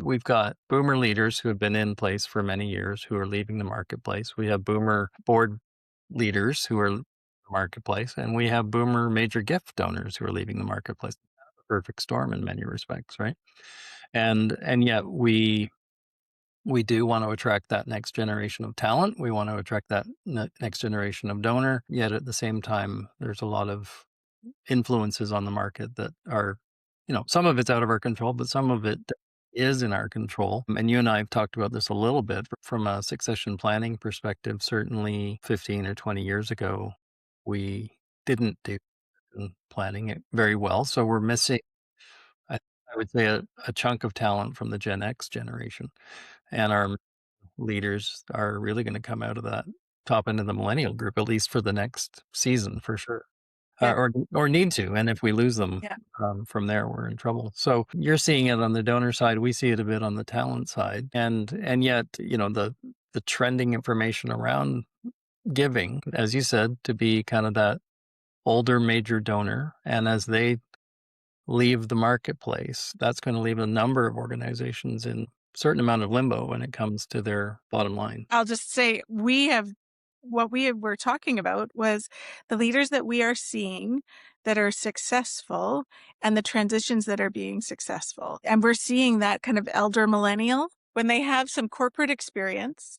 we've got boomer leaders who have been in place for many years who are leaving the marketplace. We have boomer board leaders who are marketplace, and we have boomer major gift donors who are leaving the marketplace. A perfect storm in many respects, right? And yet we do want to attract that next generation of talent. We want to attract that next generation of donor. Yet at the same time, there's a lot of influences on the market that are, some of it's out of our control, but some of it is in our control. And you and I have talked about this a little bit from a succession planning perspective. Certainly 15 or 20 years ago, we didn't do planning it very well. So we're missing, I, I would say, a chunk of talent from the Gen X generation. And our leaders are really going to come out of that top end of the millennial group, at least for the next season, for sure. Yeah. Or need to, and if we lose them, Yeah. from there, we're in trouble. So you're seeing it on the donor side, we see it a bit on the talent side, and yet, the trending information around giving, as you said, to be kind of that older major donor, and as they leave the marketplace, that's gonna leave a number of organizations in certain amount of limbo when it comes to their bottom line. I'll just say what were talking about was the leaders that we are seeing that are successful and the transitions that are being successful. And we're seeing that kind of elder millennial when they have some corporate experience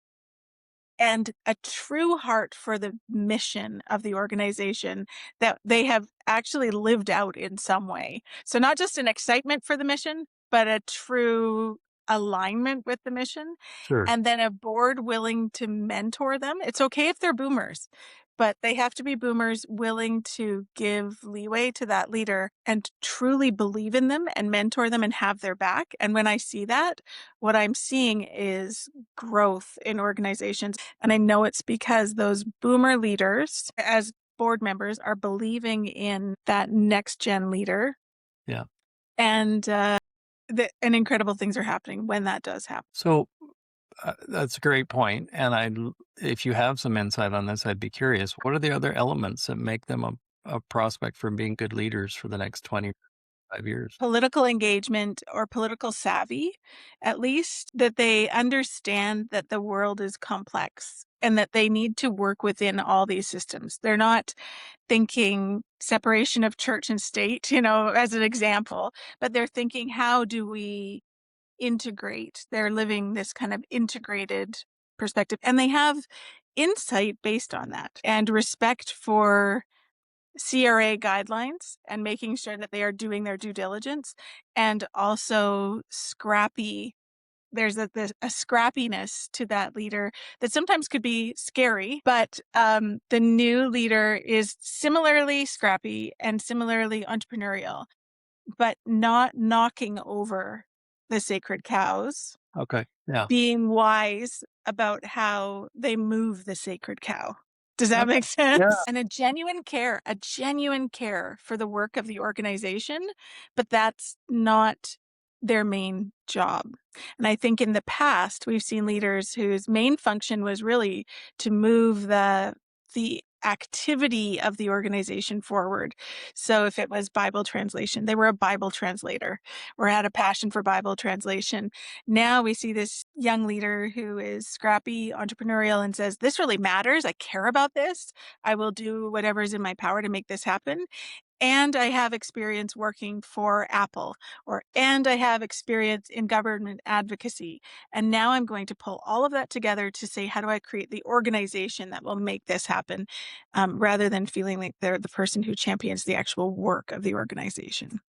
and a true heart for the mission of the organization that they have actually lived out in some way. So not just an excitement for the mission, but a true alignment with the mission, Sure. and then a board willing to mentor them. It's okay if they're boomers, but they have to be boomers willing to give leeway to that leader and truly believe in them and mentor them and have their back. And when I see that, what I'm seeing is growth in organizations. And I know it's because those boomer leaders, as board members, are believing in that next gen leader. Yeah. And and incredible things are happening when that does happen. So, that's a great point, and if you have some insight on this, I'd be curious. What are the other elements that make them a prospect for being good leaders for the next 25 years? Political engagement or political savvy, at least, that they understand that the world is complex and that they need to work within all these systems. They're not thinking separation of church and state, as an example, but they're thinking, how do we integrate? They're living this kind of integrated perspective, and they have insight based on that and respect for CRA guidelines and making sure that they are doing their due diligence, and also scrappy. There's a scrappiness to that leader that sometimes could be scary, but the new leader is similarly scrappy and similarly entrepreneurial, but not knocking over the sacred cows, Okay, yeah. being wise about how they move the sacred cow. Does that Okay. make sense? Yeah. And a genuine care for the work of the organization, but that's not their main job. And I think in the past, we've seen leaders whose main function was really to move the activity of the organization forward. So if it was Bible translation, they were a Bible translator or had a passion for Bible translation. Now we see this young leader who is scrappy, entrepreneurial, and says, this really matters. I care about this. I will do whatever is in my power to make this happen. And I have experience working for Apple, and I have experience in government advocacy. And now I'm going to pull all of that together to say, how do I create the organization that will make this happen, rather than feeling like they're the person who champions the actual work of the organization.